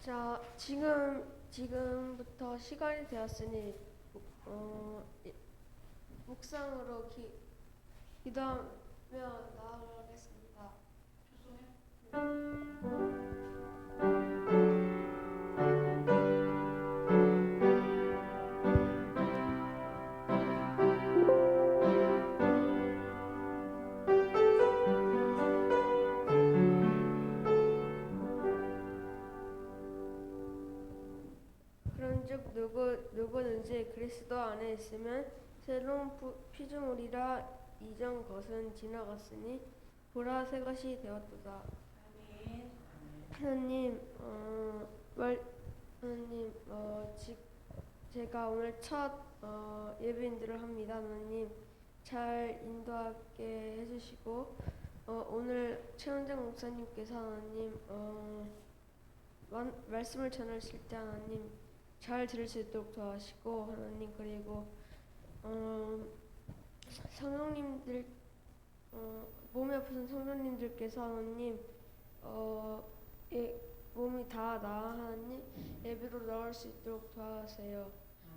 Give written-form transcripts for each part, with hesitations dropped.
자, 지금부터 시간이 되었으니 묵상으로 기도하며 나아가겠습니다. 그런즉 누구든지 그리스도 안에 있으면 새로운 피조물이라 이전 것은 지나갔으니 보라 새 것이 되었도다. 하나님, 하나님, 제가 오늘 첫 예배인들을 합니다. 하나님 잘 인도하게 해주시고 오늘 최원장 목사님께서 하나님 말씀을 전하실 때 하나님 잘 들을 수 있도록 도와주시고 하나님 그리고 성도님들 몸이 아프신 성도님들께서 하나님 몸이 다 나아 하나님 예배로 나올 수 있도록 도와주세요.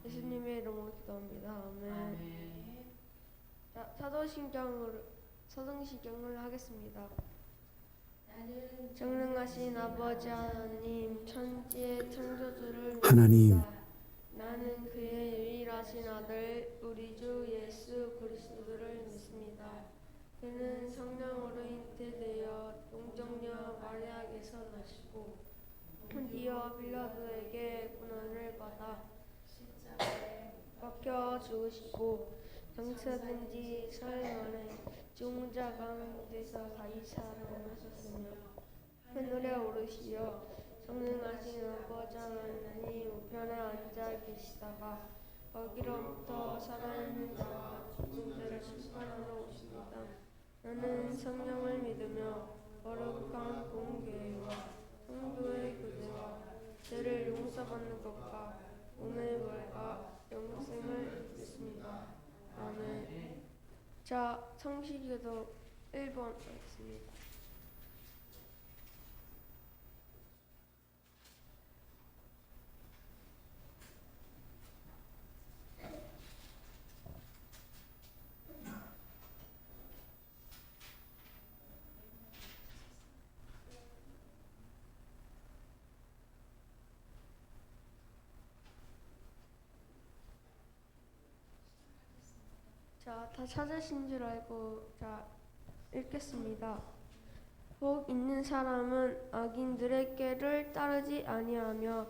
예수님의 이름으로 기도합니다. 아멘. 자, 사도신경을 하겠습니다. 전능하신 아버지 하나님, 천지의 창조주를 하나님, 믿습니다. 나는 그의 유일하신 아들 우리 주 예수 그리스도를 믿습니다. 그는 성령으로 잉태되어 동정녀 마리아에게서 나시고 본디오 빌라도에게 고난을 받아 십자가에 박혀 죽으시고 장사된 지 사흘 만에 죽은 자 가운데서 다시 살아나셨으며 하늘에 오르시어 성능하신 아버지 하나님 우편에 앉아 계시다가 거기로부터 살아있는 자와 죽은 자를 심판하러 오십니다. 나는 성령을 믿으며 거룩한 공교회와 성도의 교제와 죄를 용서받는 것과 몸의 부활과 영생을 믿습니다. 아멘. 자, 성시기도 1번 하겠습니다. 자, 다 찾으신 줄 알고 자 읽겠습니다. 복 있는 사람은 악인들의 꾀를 따르지 아니하며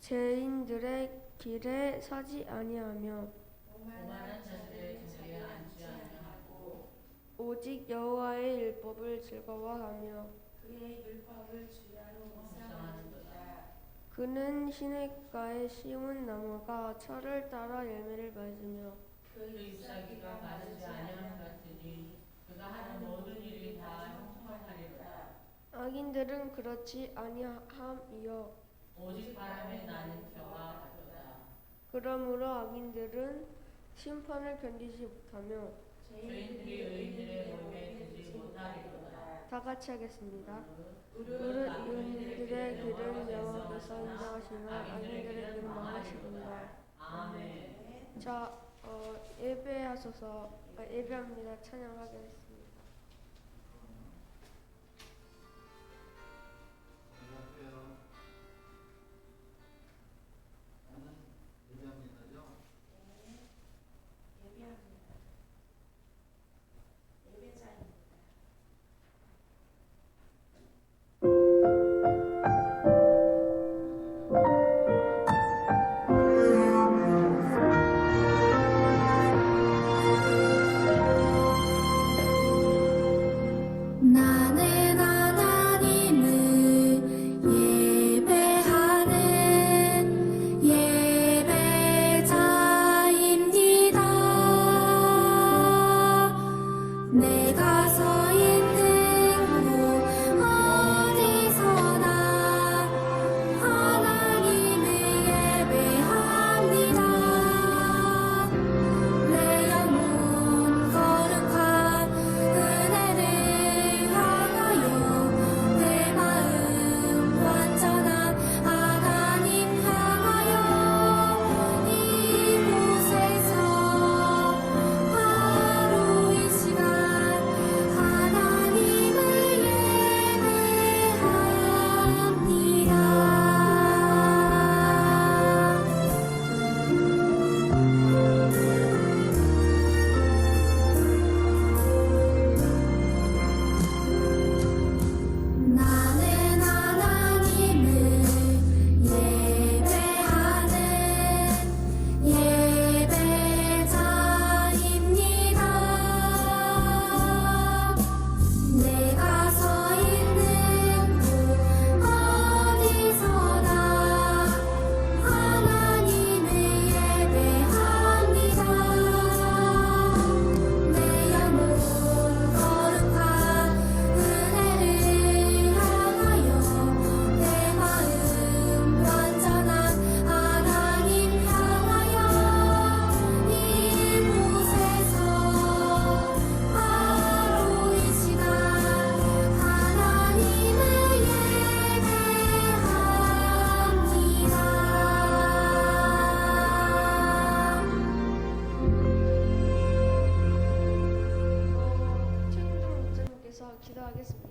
죄인들의 길에 서지 아니하며 오만한 자들의 자리에 앉지 아니하고 오직 여호와의 율법을 즐거워하며 그의 율법을 주야로 묵상하는도다. 그는 시냇가에 심은 나무가 철을 따라 열매를 맺으며 그 잎사귀가 마르지 아니하는 같으니 그가 하는 모든 일이 다 형통하리로다. 악인들은 그렇지 아니함이요 오직 바람에 나는 겨가 같도다. 그러므로 악인들은 심판을 견디지 못하며 죄인들이 의인들의 몸에 들지 못하리로다. 다 같이 하겠습니다. 무릇 의인들의 길은 여호와께서 인정하시나 악인들의 길은 망하시리라. 아멘. 자, 예배합니다. 찬양하겠습니다. 기도하겠습니다.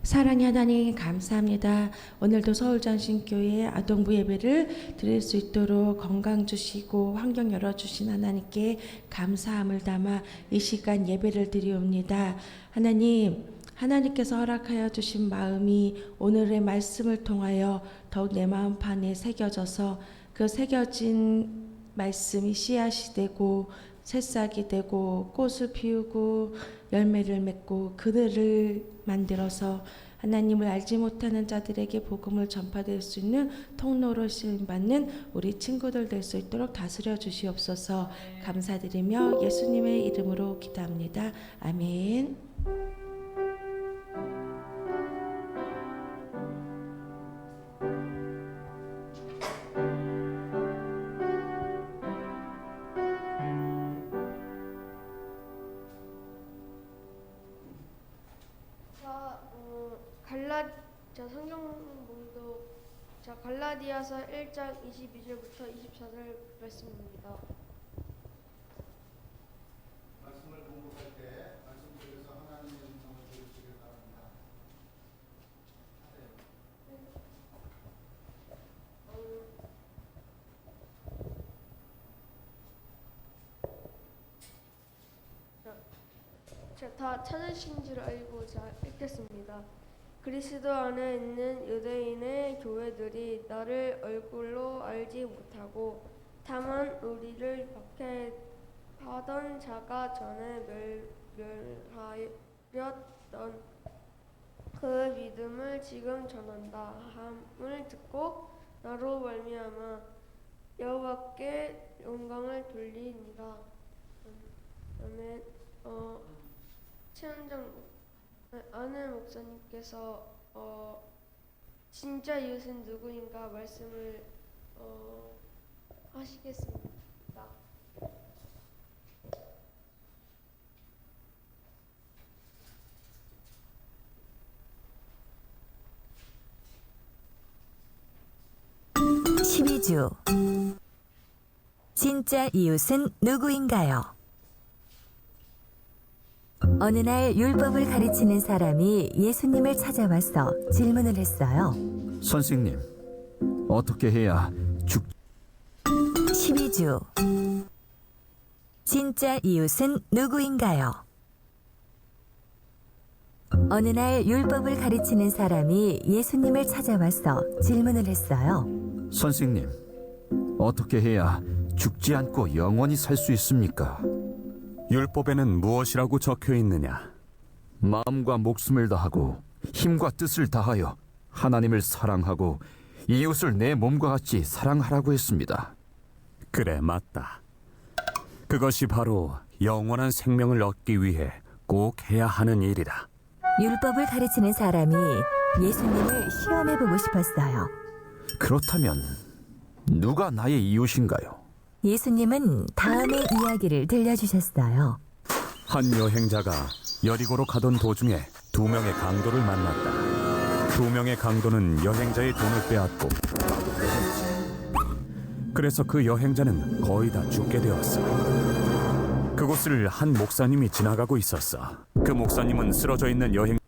사랑의 하나님 감사합니다. 오늘도 서울장신교회 아동부 예배를 드릴 수 있도록 건강 주시고 환경 열어주신 하나님께 감사함을 담아 이 시간 예배를 드리옵니다. 하나님께서 허락하여 주신 마음이 오늘의 말씀을 통하여 더욱 내 마음판에 새겨져서 그 새겨진 말씀이 씨앗이 되고 새싹이 되고 꽃을 피우고 열매를 맺고 그들을 만들어서 하나님을 알지 못하는 자들에게 복음을 전파될 수 있는 통로로 쓰임받는 우리 친구들 될 수 있도록 다스려 주시옵소서. 감사드리며 예수님의 이름으로 기도합니다. 아멘. 성경 봉독 갈라디아서 1장 22절부터 24절 말씀입니다. 말씀을 공부할 때 말씀 속에서 하나님의 음성을 들으시길 바랍니다. 다 찾으신 줄 알고 읽겠습니다. 그리스도 안에 있는 유대인의 교회들이 나를 얼굴로 알지 못하고 다만 우리를 박해하던 자가 전에 멸하였던 그 믿음을 지금 전한다 함을 듣고 나로 말미암아 여호와께 영광을 돌리니라. 아멘. 최은정 아내 목사님께서 진짜 이웃은 누구인가 말씀을 하시겠습니다. (12주) 진짜 이웃은 누구인가요? 어느 날 율법을 가르치는 사람이 예수님을 찾아와서 질문을 했어요. 선생님, 어떻게 해야 12주 진짜 이웃은 누구인가요? 어느 날 율법을 가르치는 사람이 예수님을 찾아와서 질문을 했어요. 선생님, 어떻게 해야 죽지 않고 영원히 살 수 있습니까? 율법에는 무엇이라고 적혀 있느냐? 마음과 목숨을 다하고 힘과 뜻을 다하여 하나님을 사랑하고 이웃을 내 몸과 같이 사랑하라고 했습니다. 그래, 맞다. 그것이 바로 영원한 생명을 얻기 위해 꼭 해야 하는 일이다. 율법을 가르치는 사람이 예수님을 시험해보고 싶었어요. 그렇다면 누가 나의 이웃인가요? 예수님은 다음의 이야기를 들려주셨어요. 한 여행자가 여리고로 가던 도중에 두 명의 강도를 만났다. 두 명의 강도는 여행자의 돈을 빼앗고 그래서 그 여행자는 거의 다 죽게 되었어. 그곳을 한 목사님이 지나가고 있었어. 그 목사님은 쓰러져 있는 여행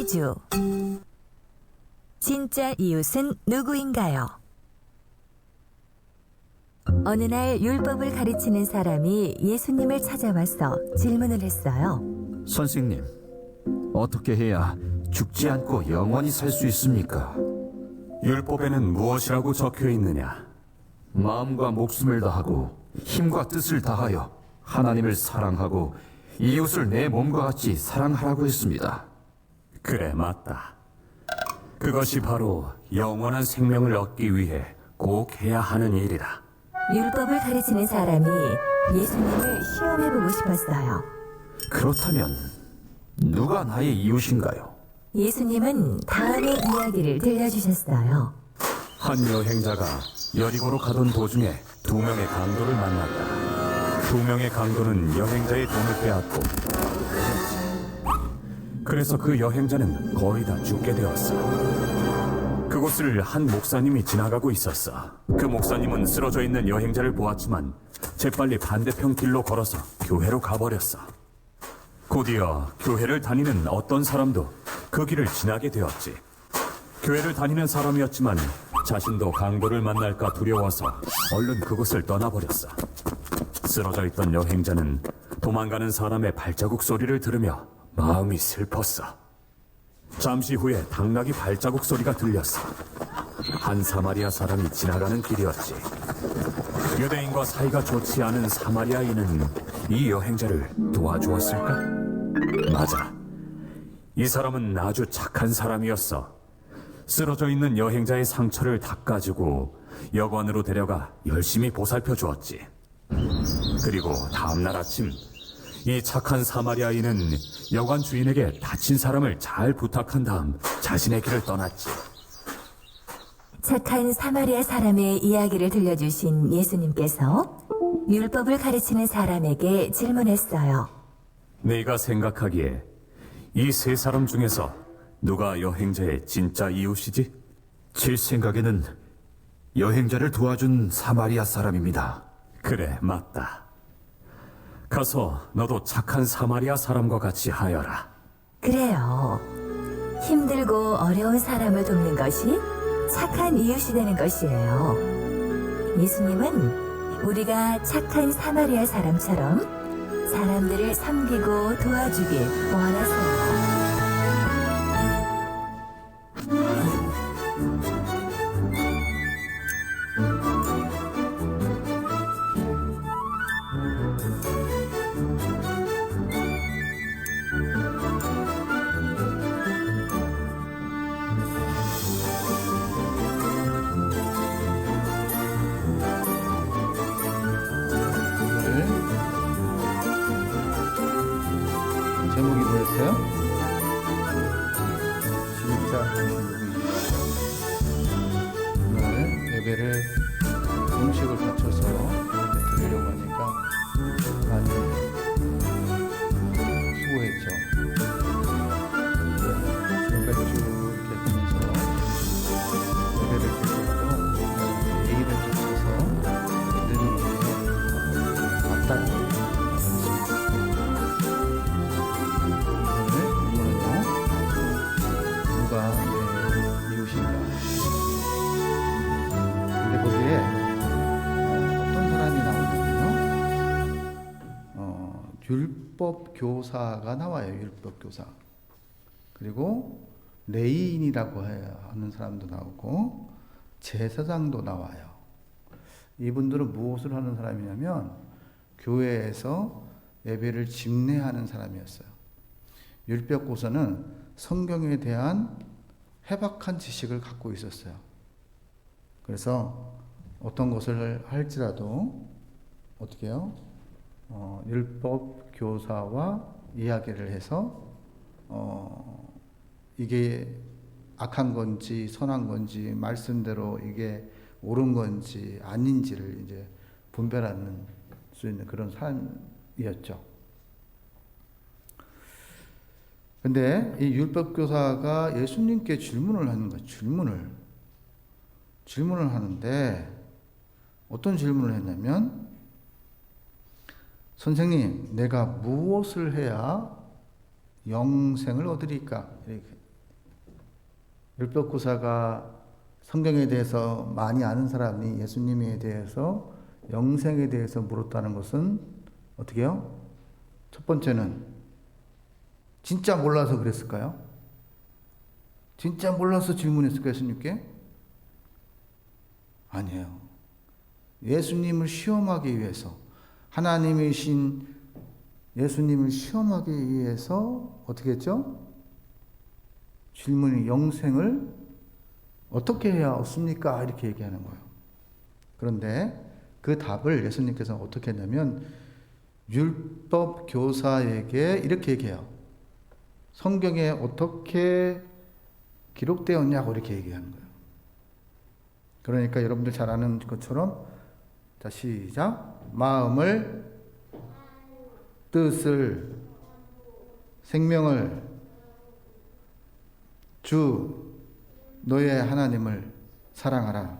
4주. 진짜 이웃은 누구인가요? 어느 날 율법을 가르치는 사람이 예수님을 찾아와서 질문을 했어요. 선생님, 어떻게 해야 죽지 않고 영원히 살 수 있습니까? 율법에는 무엇이라고 적혀 있느냐? 마음과 목숨을 다하고 힘과 뜻을 다하여 하나님을 사랑하고 이웃을 내 몸과 같이 사랑하라고 했습니다. 그래, 맞다. 그것이 바로 영원한 생명을 얻기 위해 꼭 해야 하는 일이다. 율법을 가르치는 사람이 예수님을 시험해보고 싶었어요. 그렇다면 누가 나의 이웃인가요? 예수님은 다음의 이야기를 들려주셨어요. 한 여행자가 여리고로 가던 도중에 2명의 강도를 만났다. 2명의 강도는 여행자의 돈을 빼앗고, 그래서 그 여행자는 거의 다 죽게 되었어. 그곳을 한 목사님이 지나가고 있었어. 그 목사님은 쓰러져 있는 여행자를 보았지만 재빨리 반대편 길로 걸어서 교회로 가버렸어. 곧이어 교회를 다니는 어떤 사람도 그 길을 지나게 되었지. 교회를 다니는 사람이었지만 자신도 강도를 만날까 두려워서 얼른 그곳을 떠나버렸어. 쓰러져 있던 여행자는 도망가는 사람의 발자국 소리를 들으며 마음이 슬펐어. 잠시 후에 당나귀 발자국 소리가 들렸어. 한 사마리아 사람이 지나가는 길이었지. 유대인과 사이가 좋지 않은 사마리아인은 이 여행자를 도와주었을까? 맞아. 이 사람은 아주 착한 사람이었어. 쓰러져 있는 여행자의 상처를 닦아주고 여관으로 데려가 열심히 보살펴 주었지. 그리고 다음날 아침 이 착한 사마리아인은 여관 주인에게 다친 사람을 잘 부탁한 다음 자신의 길을 떠났지. 착한 사마리아 사람의 이야기를 들려주신 예수님께서 율법을 가르치는 사람에게 질문했어요. 네가 생각하기에 이 세 사람 중에서 누가 여행자의 진짜 이웃이지? 제 생각에는 여행자를 도와준 사마리아 사람입니다. 그래, 맞다. 가서 너도 착한 사마리아 사람과 같이 하여라. 그래요. 힘들고 어려운 사람을 돕는 것이 착한 이웃이 되는 것이에요. 예수님은 우리가 착한 사마리아 사람처럼 사람들을 섬기고 도와주길 원하세요. 제목이 뭐였어요? 진짜 누구인가? 오늘 예배를 음식을 갖춰서 이렇게 드리려고 하니까 많이 수고했죠. 지금까지 쭉 이렇게 하면서 예배를 드리고 예의를 갖춰서 드리는 게 맞다고 내 이웃인가. 근데 거기에 어떤 사람이 나오냐면요. 율법 교사가 나와요. 율법 교사. 그리고 레위인이라고 하는 사람도 나오고 제사장도 나와요. 이분들은 무엇을 하는 사람이냐면 교회에서 예배를 집례하는 사람이었어요. 율법 교사는 성경에 대한 해박한 지식을 갖고 있었어요. 그래서 어떤 것을 할지라도 어떻게 해요? 율법 교사와 이야기를 해서 이게 악한 건지 선한 건지 말씀대로 이게 옳은 건지 아닌지를 이제 분별하는 수 있는 그런 사람이었죠. 근데 이 율법교사가 예수님께 질문을 하는 거예요. 질문을 하는데 어떤 질문을 했냐면 선생님, 내가 무엇을 해야 영생을 얻으리까? 이렇게 율법교사가 성경에 대해서 많이 아는 사람이 예수님에 대해서 영생에 대해서 물었다는 것은 어떻게 해요? 첫 번째는 진짜 몰라서 그랬을까요? 진짜 몰라서 질문했을까요, 예수님께? 아니에요. 예수님을 시험하기 위해서, 하나님이신 예수님을 시험하기 위해서 어떻게 했죠? 질문이 영생을 어떻게 해야 얻습니까? 이렇게 얘기하는 거예요. 그런데 그 답을 예수님께서 어떻게 했냐면 율법 교사에게 이렇게 얘기해요. 성경에 어떻게 기록되었냐고 이렇게 얘기하는 거예요. 그러니까 여러분들 잘 아는 것처럼 자 시작. 마음을, 뜻을, 생명을 주 너의 하나님을 사랑하라.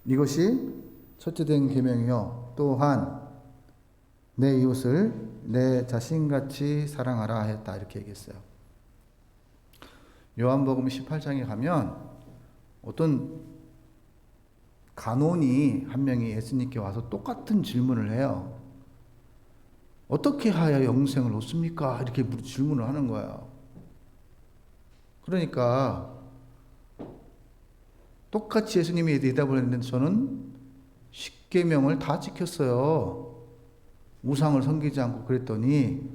이것이 첫째 된 계명이요. 또한 내 이웃을 내 자신같이 사랑하라 했다. 이렇게 얘기했어요. 요한복음 18장에 가면 어떤 간원이 한 명이 예수님께 와서 똑같은 질문을 해요. 어떻게 하여 영생을 얻습니까? 이렇게 질문을 하는 거예요. 그러니까 똑같이 예수님이 대답을 했는데 저는 10계명을 다 지켰어요. 우상을 섬기지 않고 그랬더니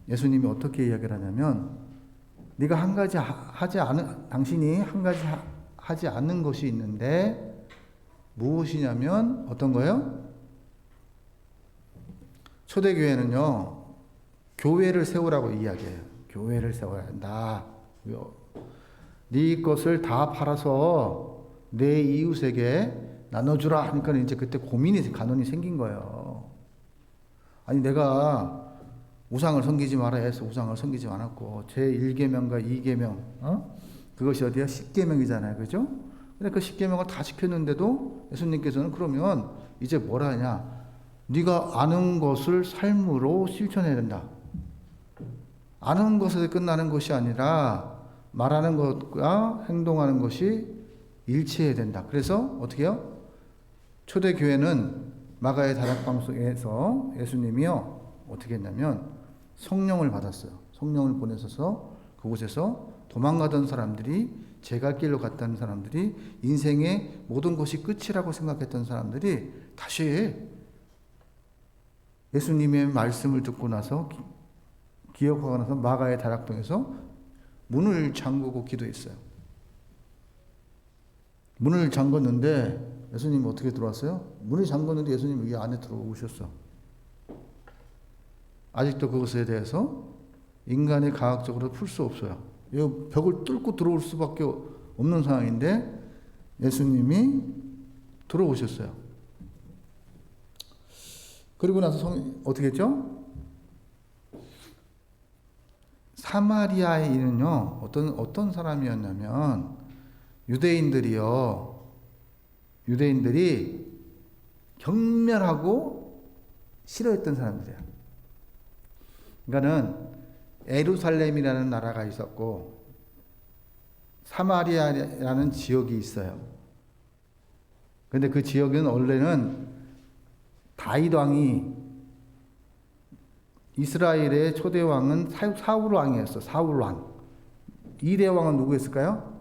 예수님이 어떻게 이야기를 하냐면 네가 한 가지 하지 않은 당신이 한 가지 하지 않는 것이 있는데 무엇이냐면 어떤 거예요? 초대교회는요. 교회를 세우라고 이야기해요. 교회를 세워야 한다. 네 것을 다 팔아서 내 이웃에게 나눠주라 하니까 이제 그때 고민이 간원이 생긴 거예요. 아니 내가 우상을 섬기지 마라 해서 우상을 섬기지 않았고 제1계명과 2계명 그것이 어디야? 10계명이잖아야. 그죠? 근데 그 10계명을 다 지켰는데도 예수님께서는 그러면 이제 뭘 하냐? 네가 아는 것을 삶으로 실천해야 된다. 아는 것에 끝나는 것이 아니라 말하는 것과 행동하는 것이 일치해야 된다. 그래서 어떻게 해요? 초대교회는 마가의 다락방송에서 예수님이요 어떻게 했냐면 성령을 받았어요. 성령을 보내셔서 그곳에서 도망가던 사람들이 제갈길로 갔다는 사람들이 인생의 모든 것이 끝이라고 생각했던 사람들이 다시 예수님의 말씀을 듣고 나서 기억하고 나서 마가의 다락방에서 문을 잠그고 기도했어요. 문을 잠궜는데 예수님이 어떻게 들어왔어요? 문을 잠궜는데 예수님이 이 안에 들어오셨어. 아직도 그것에 대해서 인간이 과학적으로 풀 수 없어요. 이 벽을 뚫고 들어올 수밖에 없는 상황인데 예수님이 들어오셨어요. 그리고 나서 어떻게 했죠? 사마리아에 있는요 어떤 사람이었냐면 유대인들이 경멸하고 싫어했던 사람들이에요. 그러니까는 에루살렘이라는 나라가 있었고 사마리아라는 지역이 있어요. 근데 그 지역은 원래는 다윗 왕이 이스라엘의 초대 왕은 사울 왕이었어. 사울 왕. 2대 왕은 누구였을까요?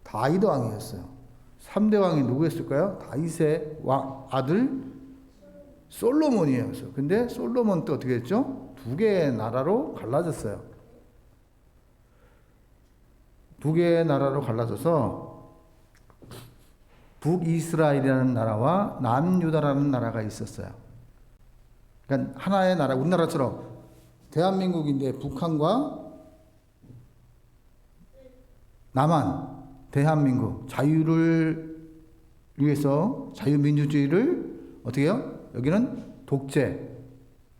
다윗 왕이었어요. 3대 왕이 누구였을까요? 다윗의 아들 솔로몬이었어요. 근데 솔로몬 때 어떻게 했죠? 2개의 나라로 갈라졌어요. 2개의 나라로 갈라져서 북이스라엘이라는 나라와 남유다라는 나라가 있었어요. 그러니까 하나의 나라, 우리나라처럼 대한민국인데 북한과 남한, 대한민국, 자유를 위해서 자유민주주의를 어떻게 해요? 여기는 독재,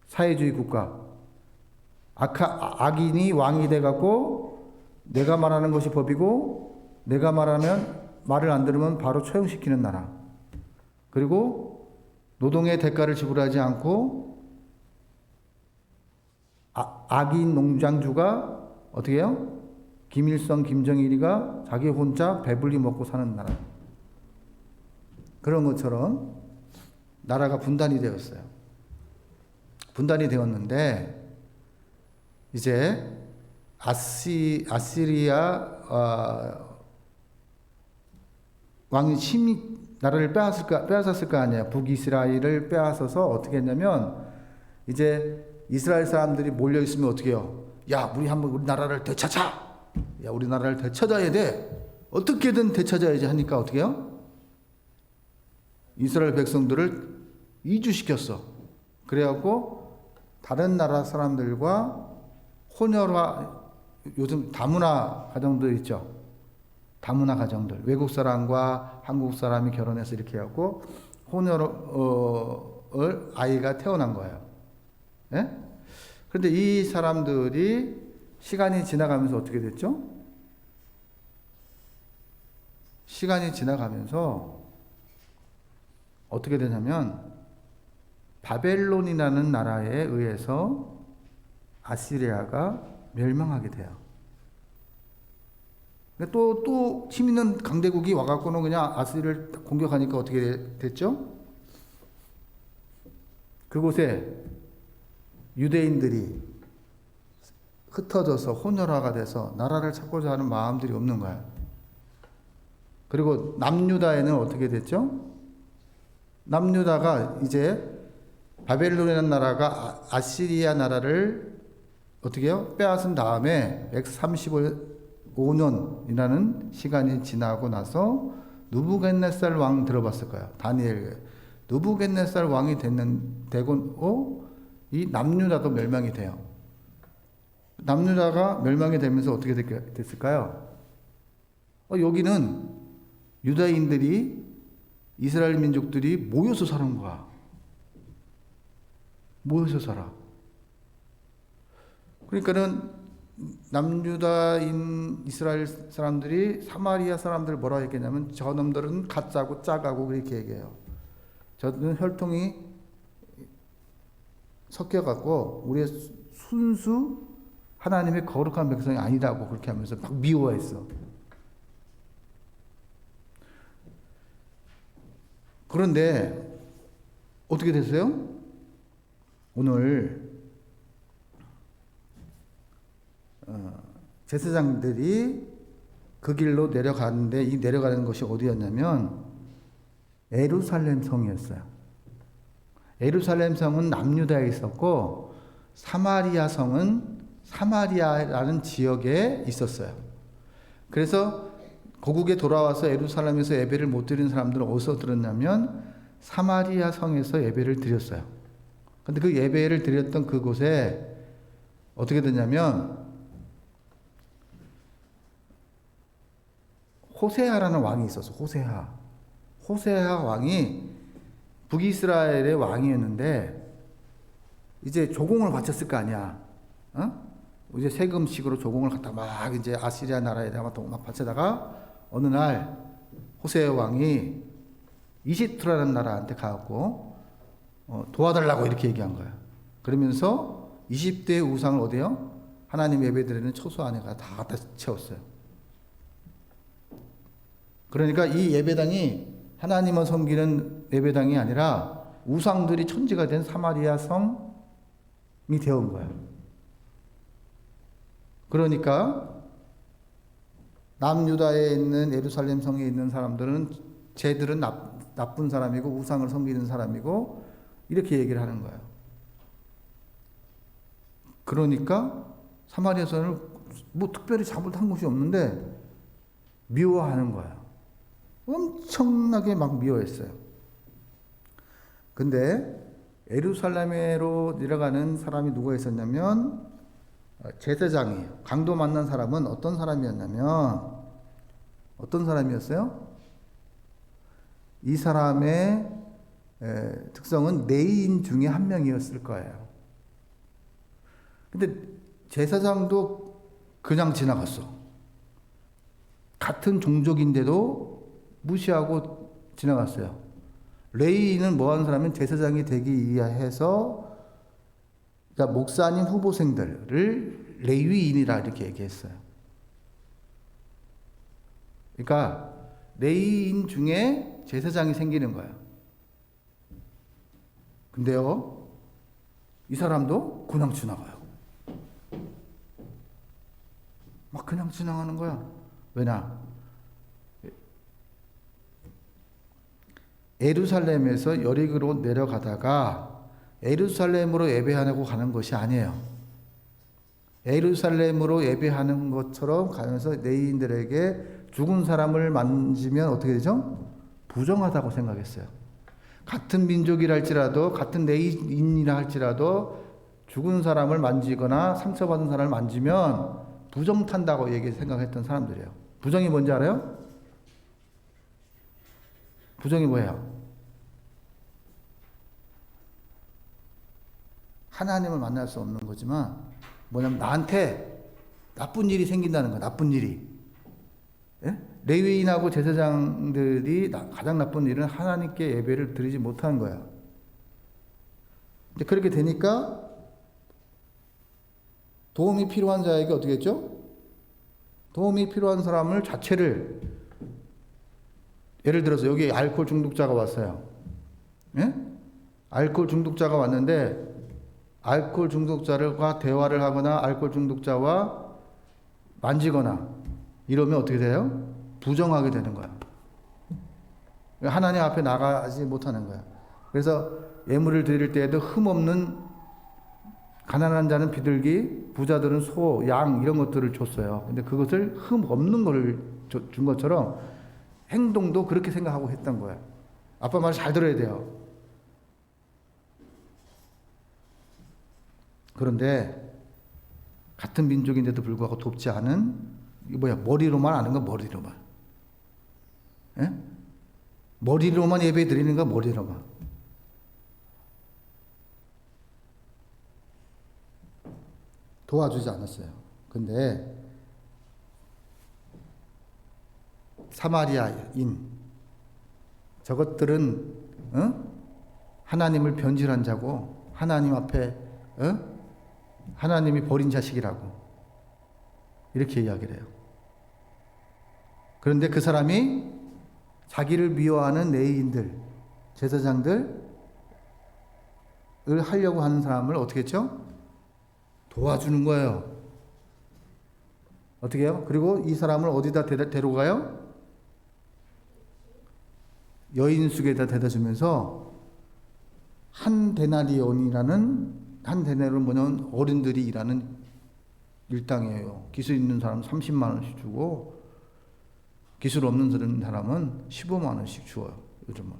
사회주의 국가. 악인이 왕이 돼갖고 내가 말하는 것이 법이고 내가 말을 안 들으면 바로 처형시키는 나라. 그리고 노동의 대가를 지불하지 않고 악인 농장주가 어떻게 해요? 김일성, 김정일이가 자기 혼자 배불리 먹고 사는 나라. 그런 것처럼 나라가 분단이 되었어요. 분단이 되었는데 이제 아시리아 왕이 심히 나라를 빼앗았을 거 아니에요. 북이스라엘을 빼앗아서 어떻게 했냐면 이제 이스라엘 사람들이 몰려 있으면 어떻게 해요? 야, 우리 한번 우리 나라를 되찾아. 야, 우리 나라를 되찾아야 돼. 어떻게든 되찾아야지 하니까 어떻게 해요? 이스라엘 백성들을 이주시켰어. 그래갖고 다른 나라 사람들과 혼혈화, 요즘 다문화 가정들 있죠. 다문화 가정들, 외국 사람과 한국 사람이 결혼해서 이렇게 해갖고 혼혈을 아이가 태어난 거예요. 예? 그런데 이 사람들이 시간이 지나가면서 어떻게 됐죠? 시간이 지나가면서 어떻게 되냐면 바벨론이라는 나라에 의해서 아시리아가 멸망하게 돼요. 또 힘 있는 강대국이 와갖고는 그냥 아시리아를 공격하니까 어떻게 됐죠? 그곳에 유대인들이 흩어져서 혼혈화가 돼서 나라를 찾고자 하는 마음들이 없는 거예요. 그리고 남유다에는 어떻게 됐죠? 남유다가 이제 바벨론이라는 나라가 아시리아 나라를 어떻게 해요? 빼앗은 다음에 135년이라는 시간이 지나고 나서 느부갓네살 왕 들어봤을 거예요. 다니엘. 느부갓네살 왕이 되고 이 남유다도 멸망이 돼요. 남유다가 멸망이 되면서 어떻게 됐을까요? 여기는 유다인들이 이스라엘 민족들이 모여서 사는 거야. 모여서 살아. 그러니까는 남유다인 이스라엘 사람들이 사마리아 사람들 뭐라 했겠냐면 저놈들은 가짜고 짜가고 그렇게 얘기해요. 저는 혈통이 섞여갖고 우리의 순수 하나님의 거룩한 백성이 아니다고 그렇게 하면서 막 미워했어. 그런데 어떻게 됐어요? 오늘 제사장들이 그 길로 내려가는데 이 내려가는 것이 어디였냐면 예루살렘 성이었어요. 예루살렘 성은 남유다에 있었고 사마리아 성은 사마리아라는 지역에 있었어요. 그래서 고국에 돌아와서 예루살렘에서 예배를 못 드리는 사람들은 어디서 들었냐면 사마리아 성에서 예배를 드렸어요. 근데 그 예배를 드렸던 그곳에 어떻게 됐냐면 호세아라는 왕이 있었어. 호세아 왕이 북이스라엘의 왕이었는데 이제 조공을 바쳤을 거 아니야. 이제 세금식으로 조공을 갖다 막 이제 아시리아 나라에다가 막 바쳐다가 어느 날 호세아 왕이 이집트라는 나라한테 가갖고 도와달라고 이렇게 얘기한 거야. 그러면서 이집트의 우상을 어디요? 하나님 예배드리는 처소 안에가 다 갖다 채웠어요. 그러니까 이 예배당이 하나님을 섬기는 예배당이 아니라 우상들이 천지가 된 사마리아 성이 되어온 거야. 그러니까 남유다에 있는 예루살렘 성에 있는 사람들은 쟤들은 나쁜 사람이고 우상을 섬기는 사람이고 이렇게 얘기를 하는 거예요. 그러니까 사마리아서는 뭐 특별히 잘못한 것이 없는데 미워하는 거예요. 엄청나게 막 미워했어요. 근데 예루살렘으로 내려가는 사람이 누가 있었냐면 제사장이에요. 강도 만난 사람은 어떤 사람이었냐면 어떤 사람이었어요? 이 사람의 특성은 레위인 중에 한 명이었을 거예요. 근데 제사장도 그냥 지나갔어. 같은 종족인데도 무시하고 지나갔어요. 레위인은 뭐 하는 사람은 제사장이 되기 위해서 그러니까 목사님 후보생들을 레위인이라 이렇게 얘기했어요. 그러니까 레위인 중에 제사장이 생기는 거예요. 근데요, 이 사람도 그냥 지나가요. 막 그냥 지나가는 거야. 왜냐? 예루살렘에서 여리고로 내려가다가 예루살렘으로 예배하려고 가는 것이 아니에요. 예루살렘으로 예배하는 것처럼 가면서 레위인들에게 죽은 사람을 만지면 어떻게 되죠? 부정하다고 생각했어요. 같은 민족이라 할지라도, 같은 레위인이라 할지라도 죽은 사람을 만지거나 상처받은 사람을 만지면 부정 탄다고 생각했던 사람들이에요. 부정이 뭔지 알아요? 부정이 뭐예요? 하나님을 만날 수 없는 거지만 뭐냐면 나한테 나쁜 일이 생긴다는 거야. 나쁜 일이. 예? 레위인하고 제사장들이 가장 나쁜 일은 하나님께 예배를 드리지 못하는 거야. 근데 그렇게 되니까 도움이 필요한 자에게 어떻게 했죠? 도움이 필요한 사람을 자체를, 예를 들어서 여기 알코올 중독자가 왔어요. 예? 알코올 중독자가 왔는데 알코올 중독자들과 대화를 하거나 알코올 중독자와 만지거나 이러면 어떻게 돼요? 부정하게 되는 거야. 하나님 앞에 나가지 못하는 거야. 그래서 예물을 드릴 때에도 흠없는, 가난한 자는 비둘기, 부자들은 소, 양 이런 것들을 줬어요. 근데 그것을 흠없는 거를 준 것처럼 행동도 그렇게 생각하고 했던 거야. 아빠 말 잘 들어야 돼요. 그런데 같은 민족인데도 불구하고 돕지 않은, 머리로만 아는 건 머리로만. 예? 머리로만 예배 드리는 건 머리로만. 도와주지 않았어요. 근데 사마리아인, 저것들은 하나님을 변질한 자고 하나님 앞에 하나님이 버린 자식이라고 이렇게 이야기를 해요. 그런데 그 사람이 자기를 미워하는 레위인들, 제사장들을 하려고 하는 사람을 어떻게 했죠? 도와주는 거예요. 어떻게 해요? 그리고 이 사람을 어디다 데려가요? 여인숙에다 데려다 주면서 한 데나리온이라는, 한 데나리온 뭐냐면 어른들이 일하는 일당이에요. 기술 있는 사람은 30만 원씩 주고 기술 없는 사람은 15만 원씩 주어요. 요즘은.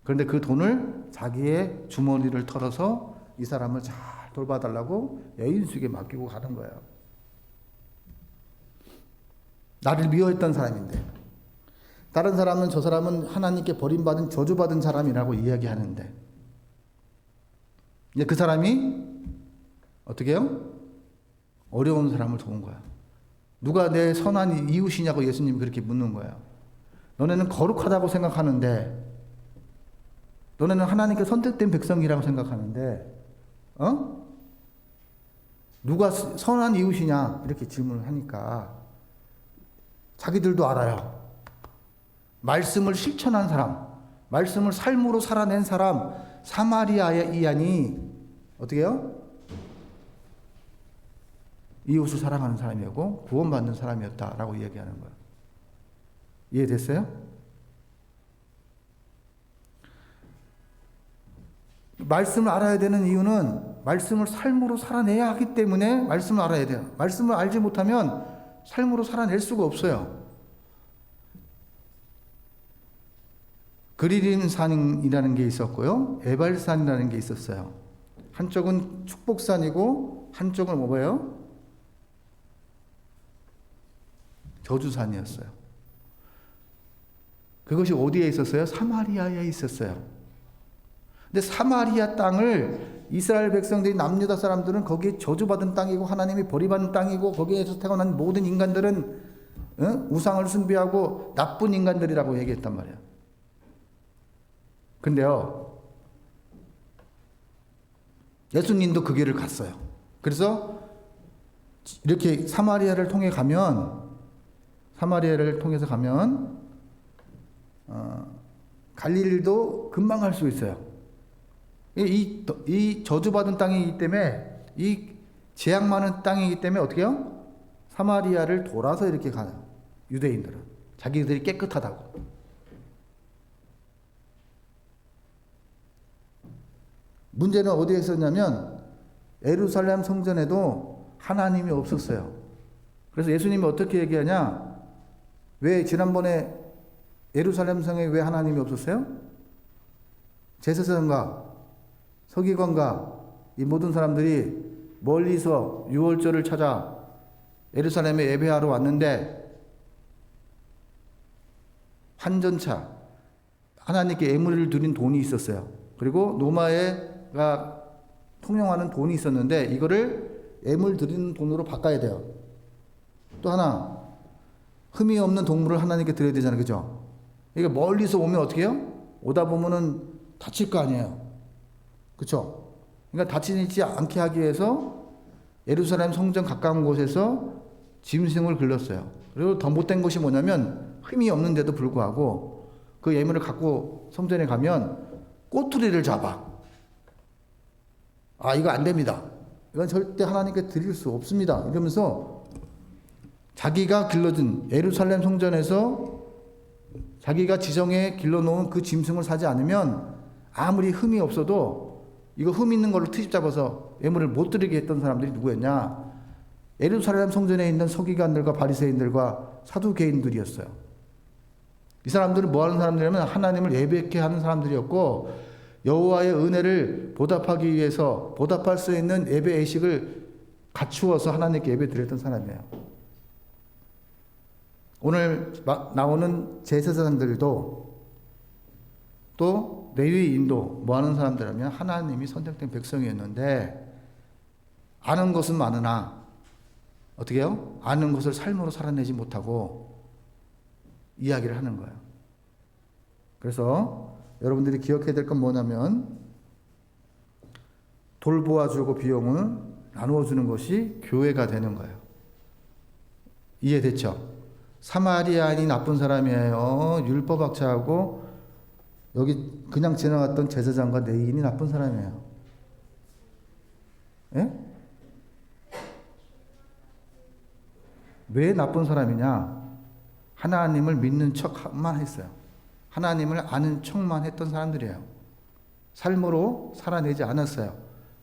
그런데 그 돈을 자기의 주머니를 털어서 이 사람을 잘 돌봐달라고 여인숙에 맡기고 가는 거예요. 나를 미워했던 사람인데 다른 사람은 저 사람은 하나님께 버림받은 저주받은 사람이라고 이야기하는데 이제 그 사람이 어떻게 해요? 어려운 사람을 도운 거야. 누가 내 선한 이웃이냐고 예수님이 그렇게 묻는 거야. 너네는 거룩하다고 생각하는데, 너네는 하나님께 선택된 백성이라고 생각하는데, 누가 선한 이웃이냐 이렇게 질문을 하니까 자기들도 알아요. 말씀을 실천한 사람, 말씀을 삶으로 살아낸 사람, 사마리아의 이안이 어떻게 해요? 이웃을 사랑하는 사람이었고 구원받는 사람이었다라고 이야기하는 거예요. 이해됐어요? 말씀을 알아야 되는 이유는 말씀을 삶으로 살아내야 하기 때문에 말씀을 알아야 돼요. 말씀을 알지 못하면 삶으로 살아낼 수가 없어요. 그리림산이라는 게 있었고요. 에발산이라는 게 있었어요. 한쪽은 축복산이고 한쪽은 뭐예요? 저주산이었어요. 그것이 어디에 있었어요? 사마리아에 있었어요. 근데 사마리아 땅을 이스라엘 백성들이 남유다 사람들은 거기에 저주받은 땅이고 하나님이 버림받은 땅이고 거기에서 태어난 모든 인간들은 우상을 숭배하고 나쁜 인간들이라고 얘기했단 말이에요. 근데요, 예수님도 그 길을 갔어요. 그래서 이렇게 사마리아를 통해 가면 사마리아를 통해서 가면 갈릴리도 금방 갈 수 있어요. 이 저주받은 땅이기 때문에, 이 재앙 많은 땅이기 때문에 어떻게 해요? 사마리아를 돌아서 이렇게 가요. 유대인들은 자기들이 깨끗하다고. 문제는 어디에 있었냐면 예루살렘 성전에도 하나님이 없었어요. 그래서 예수님이 어떻게 얘기하냐? 왜 지난번에 예루살렘 성에 왜 하나님이 없었어요? 제사장과 서기관과 이 모든 사람들이 멀리서 유월절을 찾아 예루살렘에 예배하러 왔는데 환전차, 하나님께 예물을 드린 돈이 있었어요. 그리고 노마에가 통용하는 돈이 있었는데 이거를 예물 드리는 돈으로 바꿔야 돼요. 또 하나, 흠이 없는 동물을 하나님께 드려야 되잖아요. 그죠? 이게 멀리서 오면 어떻게 해요? 오다 보면은 다칠 거 아니에요. 그쵸? 그러니까 다치지 않게 하기 위해서 예루살렘 성전 가까운 곳에서 짐승을 길렀어요. 그리고 더 못된 것이 뭐냐면 흠이 없는데도 불구하고 그 예물을 갖고 성전에 가면 꼬투리를 잡아. 아, 이거 안 됩니다. 이건 절대 하나님께 드릴 수 없습니다. 이러면서 자기가 길러준 예루살렘 성전에서 자기가 지정해 길러놓은 그 짐승을 사지 않으면 아무리 흠이 없어도 이거 흠 있는 걸로 트집 잡아서 예물을 못 드리게 했던 사람들이 누구였냐? 예루살렘 성전에 있는 서기관들과 바리새인들과 사두개인들이었어요. 이 사람들은 뭐 하는 사람들이냐면 하나님을 예배케 하는 사람들이었고 여호와의 은혜를 보답하기 위해서 보답할 수 있는 예배 의식을 갖추어서 하나님께 예배 드렸던 사람이에요. 오늘 나오는 제사장들도 또 레위인도 뭐 하는 사람들이냐면 하나님이 선택된 백성이었는데 아는 것은 많으나 어떻게 해요? 아는 것을 삶으로 살아내지 못하고 이야기를 하는 거예요. 그래서 여러분들이 기억해야 될 건 뭐냐면 돌보아주고 비용을 나누어 주는 것이 교회가 되는 거예요. 이해됐죠? 사마리아인이 나쁜 사람이에요. 율법학자하고 여기 그냥 지나갔던 제사장과 레위인이 나쁜 사람이에요. 예? 왜 나쁜 사람이냐? 하나님을 믿는 척만 했어요. 하나님을 아는 척만 했던 사람들이에요. 삶으로 살아내지 않았어요.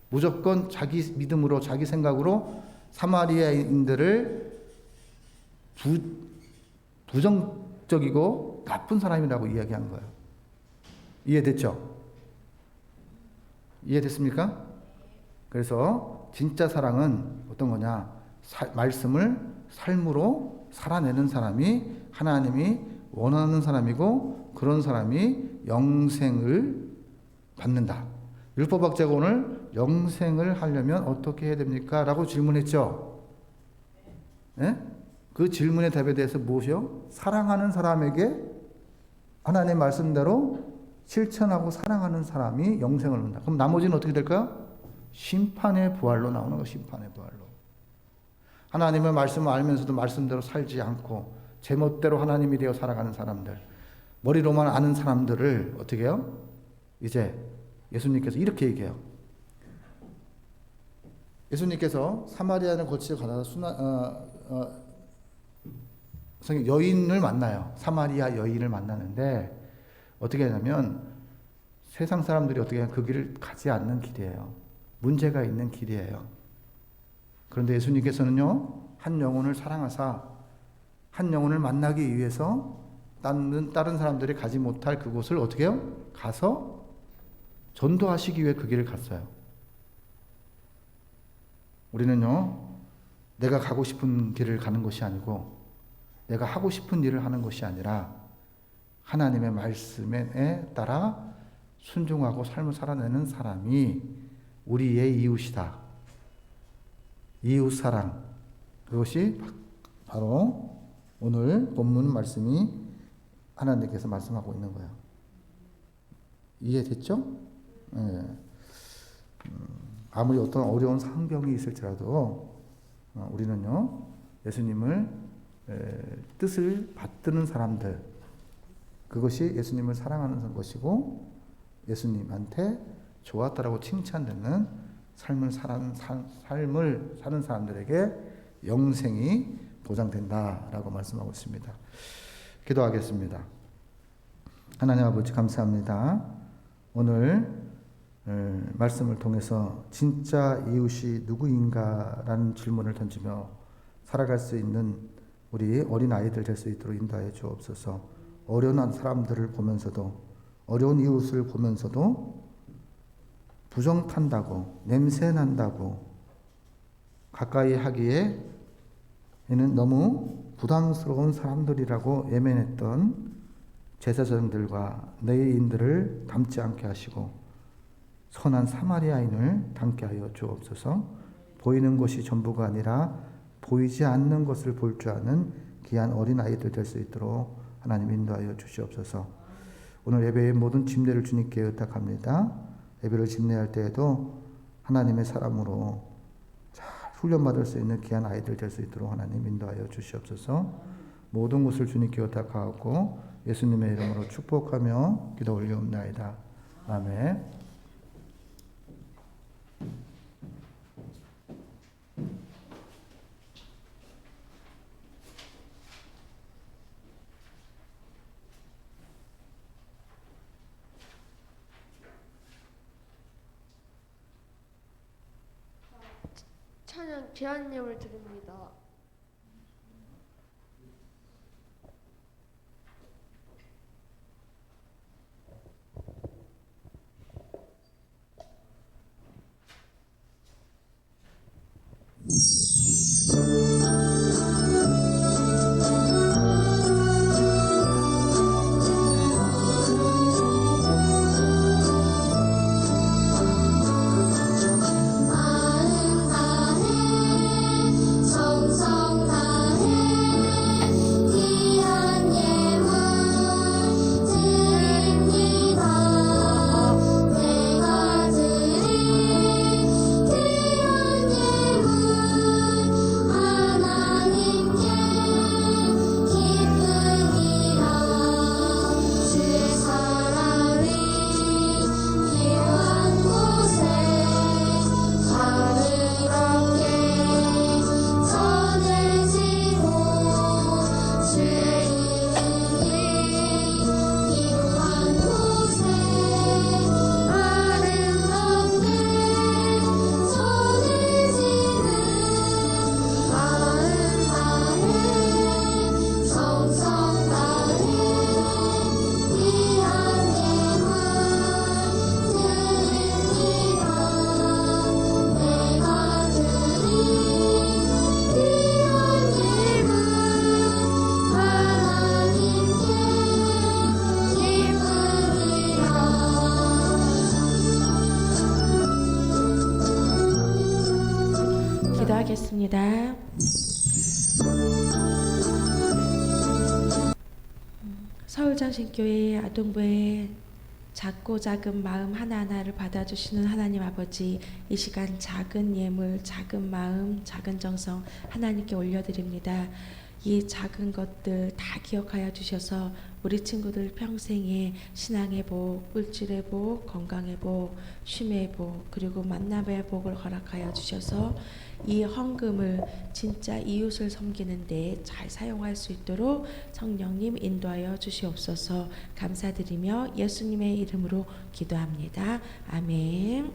무조건 자기 믿음으로, 자기 생각으로 사마리아인들을 부정적이고 나쁜 사람이라고 이야기한 거예요. 이해됐죠? 이해됐습니까? 그래서 진짜 사랑은 어떤 거냐? 말씀을 삶으로 살아내는 사람이 하나님이 원하는 사람이고 그런 사람이 영생을 받는다. 율법학자가 오늘 영생을 하려면 어떻게 해야 됩니까? 라고 질문했죠. 네? 그 질문의 답에 대해서 무엇이요? 사랑하는 사람에게 하나님의 말씀대로 실천하고 사랑하는 사람이 영생을 얻는다. 그럼 나머지는 어떻게 될까요? 심판의 부활로 나오는 거, 심판의 부활로. 하나님의 말씀을 알면서도 말씀대로 살지 않고 제멋대로 하나님이 되어 살아가는 사람들, 머리로만 아는 사람들을 어떻게 해요? 이제 예수님께서 이렇게 얘기해요. 예수님께서 사마리아를 거치러 가다가 여인을 만나요. 사마리아 여인을 만나는데 어떻게 하냐면 세상 사람들이 어떻게 하면 그 길을 가지 않는 길이에요. 문제가 있는 길이에요. 그런데 예수님께서는요, 한 영혼을 사랑하사 한 영혼을 만나기 위해서 다른 사람들이 가지 못할 그곳을 어떻게 해요? 가서 전도하시기 위해 그 길을 갔어요. 우리는요, 내가 가고 싶은 길을 가는 것이 아니고 내가 하고 싶은 일을 하는 것이 아니라 하나님의 말씀에 따라 순종하고 삶을 살아내는 사람이 우리의 이웃이다. 이웃사랑. 그것이 바로 오늘 본문 말씀이 하나님께서 말씀하고 있는 거예요. 이해됐죠? 네. 아무리 어떤 어려운 상병이 있을지라도 우리는요, 예수님을 뜻을 받드는 사람들, 그것이 예수님을 사랑하는 것이고 예수님한테 좋았다라고 칭찬되는 삶을 사는 사람들에게 영생이 보장된다라고 말씀하고 있습니다. 기도하겠습니다. 하나님 아버지 감사합니다. 오늘 말씀을 통해서 진짜 이웃이 누구인가라는 질문을 던지며 살아갈 수 있는 우리 어린 아이들 될 수 있도록 인도하여 주옵소서. 어려운 사람들을 보면서도, 어려운 이웃을 보면서도 부정 탄다고, 냄새 난다고 가까이 하기에는 너무 부담스러운 사람들이라고 예면했던 제사장들과 레위인들을 닮지 않게 하시고 선한 사마리아인을 닮게 하여 주옵소서. 보이는 것이 전부가 아니라 보이지 않는 것을 볼 줄 아는 귀한 어린아이들 될 수 있도록 하나님 인도하여 주시옵소서. 오늘 예배의 모든 집례를 주님께 의탁합니다. 예배를 집례할 때에도 하나님의 사람으로 잘 훈련받을 수 있는 귀한 아이들 될 수 있도록 하나님 인도하여 주시옵소서. 모든 것을 주님께 의탁하고 예수님의 이름으로 축복하며 기도 올리옵나이다. 아멘. 찬양 귀한 예물 드립니다. 기도하겠습니다. 서울장신교회 아동부의 작고 작은 마음 하나하나를 받아주시는 하나님 아버지, 이 시간 작은 예물, 작은 마음, 작은 정성 하나님께 올려드립니다. 이 작은 것들 다 기억하여 주셔서 우리 친구들 평생에 신앙의 복, 물질의 복, 건강의 복, 쉼의 복, 그리고 만남의 복을 허락하여 주셔서 이 헌금을 진짜 이웃을 섬기는 데 잘 사용할 수 있도록 성령님 인도하여 주시옵소서. 감사드리며 예수님의 이름으로 기도합니다. 아멘.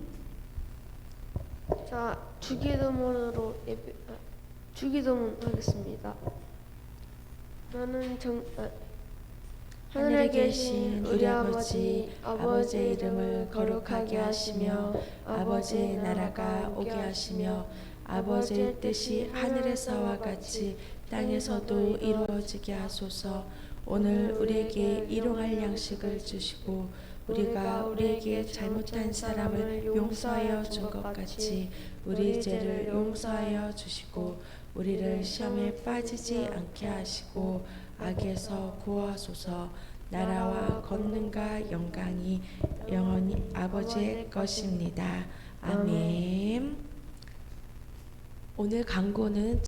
자, 주기도문으로 주기도문 하겠습니다. 나는 하늘에 계신 우리 아버지, 아버지의 이름을 거룩하게 하시며 아버지의 나라가 오게 하시며 아버지의 뜻이 하늘에서와 같이 땅에서도 이루어지게 하소서. 오늘 우리에게 일용할 양식을 주시고 우리가 우리에게 잘못한 사람을 용서하여 준 것 같이 우리 죄를 용서하여 주시고 우리를 시험에 빠지지 않게 하시고 악에서 구하소서. 나라와 권능과 영광이 영원히 아버지의 것입니다. 아멘. 오늘 광고는